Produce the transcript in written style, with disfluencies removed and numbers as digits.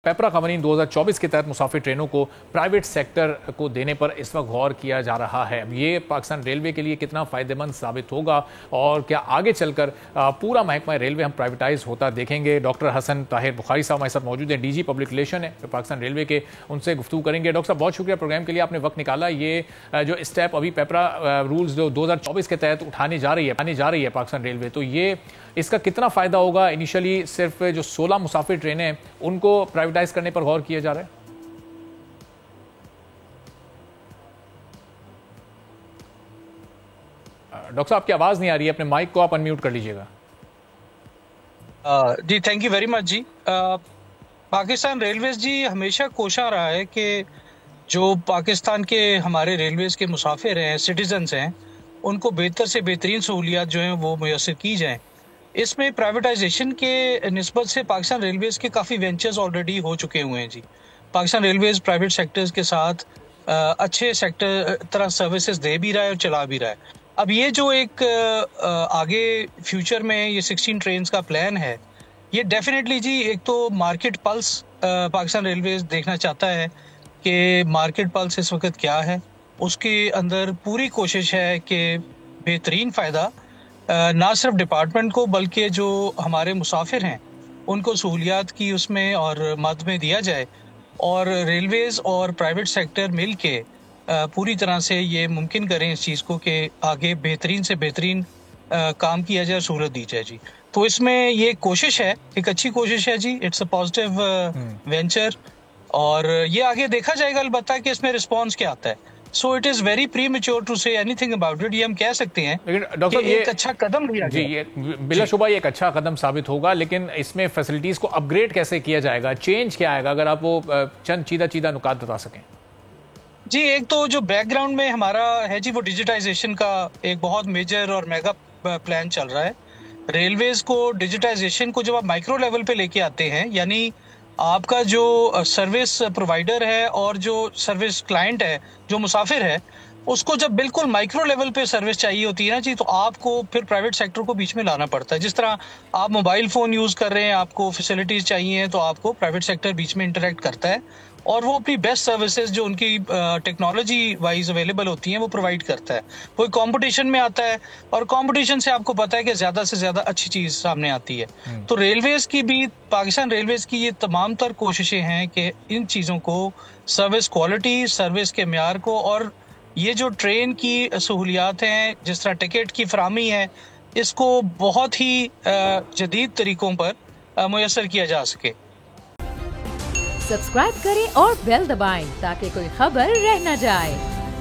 पेपरा कवानीन 2024 के तहत मुसाफिर ट्रेनों को प्राइवेट सेक्टर को देने पर इस वक्त गौर किया जा रहा है। अब ये पाकिस्तान रेलवे के लिए कितना फ़ायदेमंद साबित होगा और क्या आगे चलकर पूरा महकमा रेलवे हम प्राइवेटाइज होता देखेंगे। डॉक्टर हसन ताहिर बुखारी साहब हमारे साथ मौजूद हैं, डीजी पब्लिक रिलेशन है पाकिस्तान रेलवे के, उनसे गुफ्तगू करेंगे। डॉक्टर साहब बहुत शुक्रिया प्रोग्राम के लिए, आपने वक्त निकाला। ये जो स्टेप अभी पेपरा रूल्स जो 2024 के तहत उठाने जा रही है पाकिस्तान रेलवे, तो ये इसका कितना फ़ायदा होगा? इनिशियली सिर्फ जो 16 मुसाफिर ट्रेनें हैं उनको प्राइवेटाइज करने पर गौर किया जा रहा है। डॉक्टर साहब आपकी आवाज़ नहीं आ रही है, अपने माइक को आप अनम्यूट कर लीजिएगा। जी थैंक यू वेरी मच जी। पाकिस्तान रेलवेज जी हमेशा कोशा रहा है कि जो पाकिस्तान के हमारे रेलवेज के मुसाफिर हैं, सिटीजन्स हैं, उनको बेहतर से बेहतरीन सहूलियात जो हैं वो मुयसर की जाएँ। इसमें प्राइवेटाइजेशन के निस्बत से पाकिस्तान रेलवेज के काफ़ी वेंचर्स ऑलरेडी हो चुके हुए हैं जी। पाकिस्तान रेलवेज प्राइवेट सेक्टर्स के साथ अच्छे सेक्टर तरह सर्विसेज दे भी रहा है और चला भी रहा है। अब ये जो एक आगे फ्यूचर में ये 16 ट्रेन्स का प्लान है, ये डेफिनेटली जी एक तो मार्केट पल्स पाकिस्तान रेलवेज देखना चाहता है कि मार्केट पल्स इस वक्त क्या है। उसके अंदर पूरी कोशिश है कि बेहतरीन फ़ायदा ना सिर्फ डिपार्टमेंट को बल्कि जो हमारे मुसाफिर हैं उनको सहूलियात की उसमें और मद में दिया जाए, और रेलवेज़ और प्राइवेट सेक्टर मिल के पूरी तरह से ये मुमकिन करें इस चीज़ को कि आगे बेहतरीन से बेहतरीन काम किया जाए, सहूलत दी जाए जी। तो इसमें ये कोशिश है, एक अच्छी कोशिश है जी। इट्स अ पॉजिटिव वेंचर और ये आगे देखा जाएगा अलबत्ता कि इसमें रिस्पॉन्स क्या आता है। So it is very premature to say anything about it. ये हम कह सकते हैं लेकिन डॉक्टर ये एक अच्छा कदम लिया जी, ये बिलाशुबा ये एक अच्छा कदम साबित होगा, लेकिन इसमें फैसिलिटीज को अपग्रेड कैसे किया जाएगा, चेंज क्या आएगा, अगर आप वो चंद चीदा नुकात बता सकें। जी एक तो जो बैकग्राउंड में हमारा है जी वो डिजिटाइजेशन का एक बहुत मेजर और मेगा प्लान चल रहा है। रेलवेज को डिजिटाइजेशन को जब आप माइक्रो लेवल पे लेके आते हैं, यानी आपका जो सर्विस प्रोवाइडर है और जो सर्विस क्लाइंट है, जो मुसाफिर है, उसको जब बिल्कुल माइक्रो लेवल पे सर्विस चाहिए होती है ना जी, तो आपको फिर प्राइवेट सेक्टर को बीच में लाना पड़ता है। जिस तरह आप मोबाइल फ़ोन यूज़ कर रहे हैं, आपको फैसिलिटीज़ चाहिए, तो आपको प्राइवेट सेक्टर बीच में इंटरेक्ट करता है और वो अपनी बेस्ट सर्विसेज जो उनकी टेक्नोलॉजी वाइज अवेलेबल होती हैं वो प्रोवाइड करता है। वो कंपटीशन में आता है और कंपटीशन से आपको पता है कि ज़्यादा से ज़्यादा अच्छी चीज़ सामने आती है। तो रेलवेज़ की भी, पाकिस्तान रेलवेज़ की ये तमाम तर कोशिशें हैं कि इन चीज़ों को, सर्विस क्वालिटी, सर्विस के म्यार को और ये जो ट्रेन की सहूलियात हैं, जिस तरह टिकट की फराहमी है, इसको बहुत ही जदीद तरीक़ों पर मुयस्सर किया जा सके। सब्सक्राइब करें और बेल दबाएं ताकि कोई खबर रह न जाए।